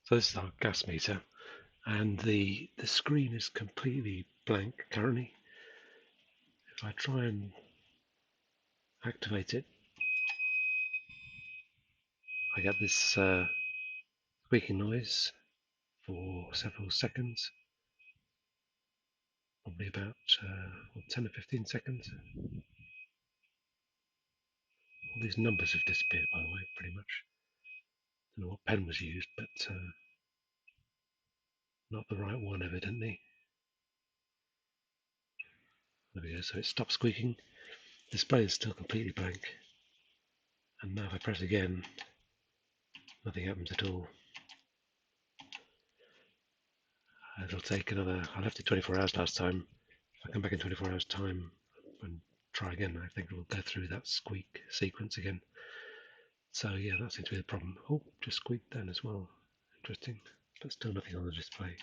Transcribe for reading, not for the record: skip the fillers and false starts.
So this is our gas meter, and the screen is completely blank currently. If I try and activate it, I get this squeaking noise for several seconds, probably about 10 or 15 seconds. All these numbers have disappeared, by the way, pretty much. Don't know what pen was used, but not the right one, evidently. There we go, so it stopped squeaking. Display is still completely blank. And now if I press again, nothing happens at all. It'll take another, I left it 24 hours last time. If I come back in 24 hours time and try again, I think it'll go through that squeak sequence again. So yeah, that seems to be the problem. Oh, just squeaked then as well. Interesting, but still nothing on the display.